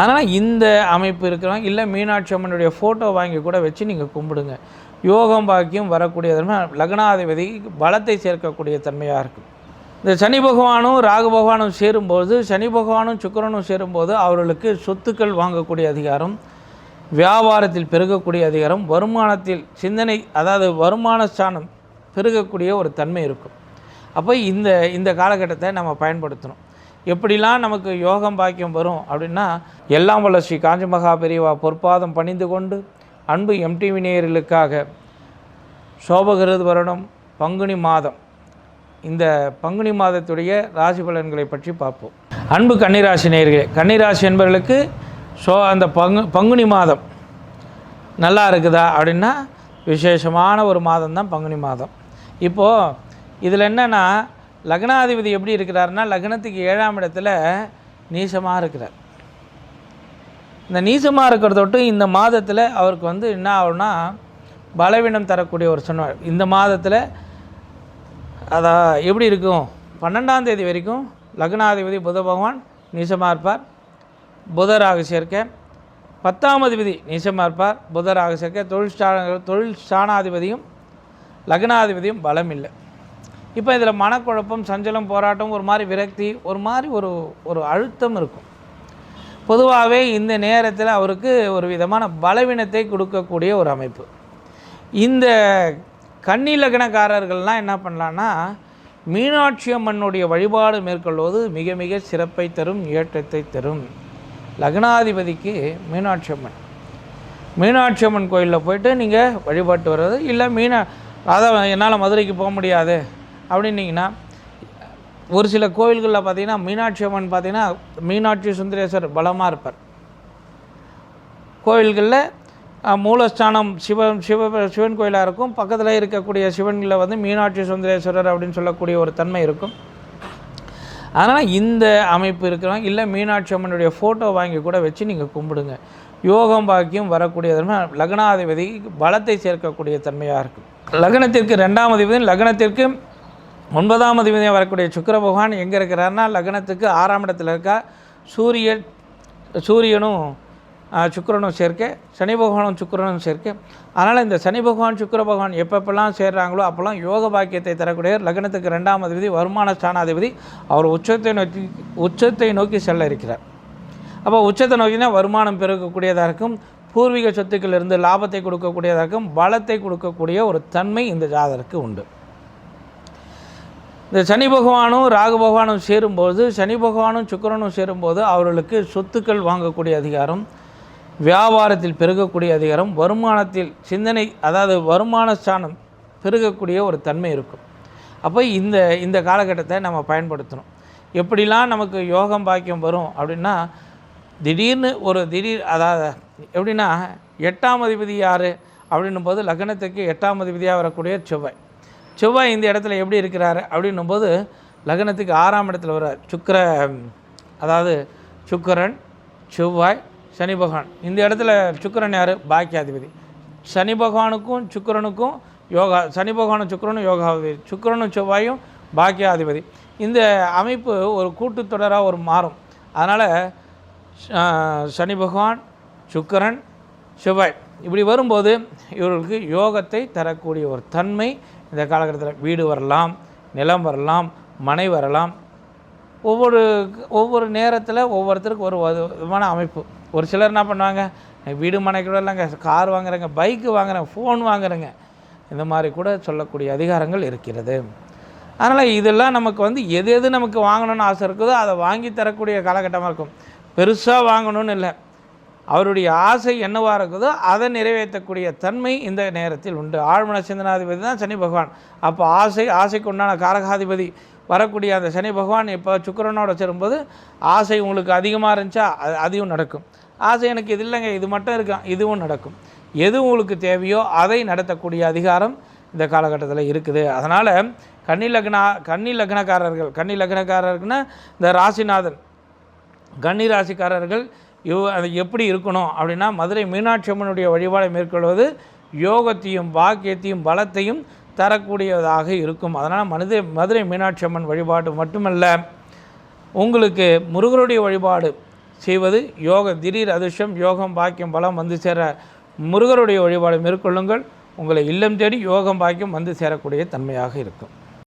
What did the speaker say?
அதனால் இந்த அமைப்பு இருக்கிறவங்க இல்லை மீனாட்சி அம்மனுடைய ஃபோட்டோ வாங்கி கூட வச்சு நீங்கள் கும்பிடுங்க. யோகம் பாக்கியம் வரக்கூடிய தன்மை, லக்னாதிபதி பலத்தை சேர்க்கக்கூடிய தன்மையாக இருக்கும். இந்த சனி பகவானும் ராகு பகவானும் சேரும்போது, சனி பகவானும் சுக்கிரனும் சேரும்போது அவர்களுக்கு சொத்துக்கள் வாங்கக்கூடிய அதிகாரம், வியாபாரத்தில் பெருகக்கூடிய அதிகாரம், வருமானத்தில் சிந்தனை, அதாவது வருமான ஸ்தானம் பெருகக்கூடிய ஒரு தன்மை இருக்கும். அப்போ இந்த காலகட்டத்தை நம்ம பயன்படுத்தணும். எப்படிலாம் நமக்கு யோகம் பாக்கியம் வரும் அப்படின்னா, எல்லாம் வல்ல ஸ்ரீ காஞ்சி மகா பெரியவா பொற்பாதம் பணிந்து கொண்டு அன்பு எம்டிவி நேயர்களுக்காக சோபகிருது வருடம் பங்குனி மாதம், இந்த பங்குனி மாதத்துடைய ராசி பலன்களை பற்றி பார்ப்போம். அன்பு கன்னிராசி நேயர்களே, கன்னிராசி என்பவர்களுக்கு அந்த பங்குனி மாதம் நல்லா இருக்குதா அப்படின்னா விசேஷமான ஒரு மாதம் தான் பங்குனி மாதம். இப்போது இதில் என்னென்னா, லக்னாதிபதி எப்படி இருக்கிறாருன்னா, லக்னத்துக்கு 7ஆம் இடத்துல நீசமாக இருக்கிறார். இந்த நீசமாக இருக்கிறதொட்டு இந்த மாதத்தில் அவருக்கு என்ன ஆகும்னா, பலவீனம் தரக்கூடிய ஒரு சொன்னார். இந்த மாதத்தில் அதான் எப்படி இருக்கும், 12ஆம் தேதி வரைக்கும் லக்னாதிபதி புத பகவான் நீசமாக இருப்பார், புதராக சேர்க்க. 10ஆம் அதிபதி நீசமாக இருப்பார், புதராக சேர்க்க. தொழில் ஸ்தானாதிபதியும் லக்னாதிபதியும் பலம் இல்லை. இப்போ இதில் மனக்குழப்பம், சஞ்சலம், போராட்டம், ஒரு மாதிரி விரக்தி, ஒரு மாதிரி ஒரு அழுத்தம் இருக்கும். பொதுவாகவே இந்த நேரத்தில் அவருக்கு ஒரு விதமான பலவீனத்தை கொடுக்கக்கூடிய ஒரு அமைப்பு. இந்த கன்னி லக்னக்காரர்கள்லாம் என்ன பண்ணலான்னா, மீனாட்சி அம்மனுடைய வழிபாடு மேற்கொள்வது மிக மிக சிறப்பை தரும், ஏற்றத்தை தரும். லக்னாதிபதிக்கு மீனாட்சி அம்மன் கோயிலில் போய்ட்டு நீங்கள் வழிபாட்டு வர்றது, இல்லை அதான் என்னால் மதுரைக்கு போக முடியாது அப்படின்னிங்கன்னா, ஒரு சில கோவில்களில் பார்த்திங்கன்னா மீனாட்சி அம்மன் பார்த்திங்கன்னா மீனாட்சி சுந்தரேஸ்வரர் பலமாக இருப்பார். கோவில்களில் மூலஸ்தானம் சிவன் கோயிலாக இருக்கும், பக்கத்தில் இருக்கக்கூடிய சிவன்களில் மீனாட்சி சுந்தரேஸ்வரர் அப்படின்னு சொல்லக்கூடிய ஒரு தன்மை இருக்கும். அதனால் இந்த அமைப்பு இருக்கிறவங்க இல்லை மீனாட்சி அம்மனுடைய ஃபோட்டோ வாங்கி கூட வச்சு நீங்கள் கும்பிடுங்க. யோகம் பாக்கியம் வரக்கூடிய தன்மை, லக்னாதிபதி பலத்தை சேர்க்கக்கூடிய தன்மையாக இருக்கும். லக்னத்திற்கு 2ஆம் அதிபதி, லக்னத்திற்கு 9ஆம் அதிபதியாக வரக்கூடிய சுக்கிர பகவான் எங்கே இருக்கிறாருன்னா, லக்னத்துக்கு 6ஆம் இடத்துல இருக்கா. சூரியனும் சுக்கிரனும் சேர்க்க, சனி பகவானும் சுக்கிரனும் சேர்க்க. அதனால் இந்த சனி பகவான் சுக்கிர பகவான் எப்பப்பெல்லாம் சேர்றாங்களோ அப்போல்லாம் யோக பாக்கியத்தை தரக்கூடிய லக்னத்துக்கு 2ஆம் அதிபதி வருமான ஸ்தானாதிபதி அவர் உச்சத்தை நோக்கி செல்ல இருக்கிறார். அப்போ உச்சத்தை நோக்கினா வருமானம் பெருக்கக்கூடியதாக இருக்கும், பூர்வீக சொத்துக்களிலிருந்து லாபத்தை கொடுக்கக்கூடியதாக இருக்கும், பலத்தை கொடுக்கக்கூடிய ஒரு தன்மை இந்த ஜாதகருக்கு உண்டு. இந்த சனி பகவானும் ராகு பகவானும் சேரும்போது, சனி பகவானும் சுக்கிரனும் சேரும்போது அவர்களுக்கு சொத்துக்கள் வாங்கக்கூடிய அதிகாரம், வியாபாரத்தில் பெருகக்கூடிய அதிகாரம், வருமானத்தில் சிந்தனை, அதாவது வருமான ஸ்தானம் பெருகக்கூடிய ஒரு தன்மை இருக்கும். அப்போ இந்த காலகட்டத்தை நம்ம பயன்படுத்தணும். எப்படிலாம் நமக்கு யோகம் பாக்கியம் வரும் அப்படின்னா, அதாவது எப்படின்னா, 8ஆம் அதிபதி யார் அப்படின்னும் போது லக்னத்துக்கு 8ஆம் அதிபதியாக வரக்கூடிய செவ்வாய் இந்த இடத்துல எப்படி இருக்கிறாரு அப்படின்னும் போது லக்னத்துக்கு 6ஆம் இடத்துல வர்றார். சுக்கிரன், செவ்வாய், சனி பகவான். இந்த இடத்துல சுக்கிரன் யார்? பாக்கியாதிபதி. சனி பகவானுக்கும் சுக்கிரனுக்கும் சனி பகவானும் சுக்கிரனும் யோகாதிபதி, சுக்கிரனும் செவ்வாயும் பாக்கியாதிபதி. இந்த அமைப்பு ஒரு கூட்டுத்தொடராக ஒரு மாறும். அதனால் சனி பகவான், சுக்கிரன், செவ்வாய் இப்படி வரும்போது இவர்களுக்கு யோகத்தை தரக்கூடிய ஒரு தன்மை இந்த காலகட்டத்தில். வீடு வரலாம், நிலம் வரலாம், மனை வரலாம். ஒவ்வொரு நேரத்தில் ஒவ்வொருத்தருக்கு ஒரு விதமான அமைப்பு. ஒரு சிலர் என்ன பண்ணுவாங்க, வீடு மனை கூட இல்லைங்க, கார் வாங்குறேங்க, பைக்கு வாங்குறேங்க, ஃபோன் வாங்குறேங்க, இந்த மாதிரி கூட சொல்லக்கூடிய அதிகாரங்கள் இருக்கிறது. அதனால் இதெல்லாம் நமக்கு எது நமக்கு வாங்கணும்னு ஆசை இருக்குதோ அதை வாங்கி தரக்கூடிய காலகட்டமாக இருக்கும். பெருசாக வாங்கணும்னு இல்லை, அவருடைய ஆசை என்னவாக இருக்குதோ அதை நிறைவேற்றக்கூடிய தன்மை இந்த நேரத்தில் உண்டு. ஆழ்மன சிந்தனாதிபதி தான் சனி பகவான். அப்போ ஆசைக்கு உண்டான காரகாதிபதி வரக்கூடிய அந்த சனி பகவான் இப்போ சுக்கிரனோட சேரும்போது ஆசை உங்களுக்கு அதிகமாக இருந்துச்சா அதையும் நடக்கும். ஆசை எனக்கு இது இல்லைங்க, இது மட்டும் இருக்கும், இதுவும் நடக்கும். எது உங்களுக்கு தேவையோ அதை நடத்தக்கூடிய அதிகாரம் இந்த காலகட்டத்தில் இருக்குது. அதனால் கன்னி லக்னக்காரர்கள்னா இந்த ராசிநாதன் கன்னி ராசிக்காரர்கள் அது எப்படி இருக்கணும் அப்படின்னா, மதுரை மீனாட்சி அம்மனுடைய வழிபாடை மேற்கொள்வது யோகத்தையும் பாக்கியத்தையும் பலத்தையும் தரக்கூடியதாக இருக்கும். அதனால் மதுரை மீனாட்சி அம்மன் வழிபாடு மட்டுமல்ல, உங்களுக்கு முருகருடைய வழிபாடு செய்வது திடீர் அதிர்ஷ்டம், யோகம், பாக்கியம், பலம் வந்து சேர முருகருடைய வழிபாடு மேற்கொள்ளுங்கள். உங்களை இல்லம் தேடி யோகம், பாக்கியம் வந்து சேரக்கூடிய தன்மையாக இருக்கும்.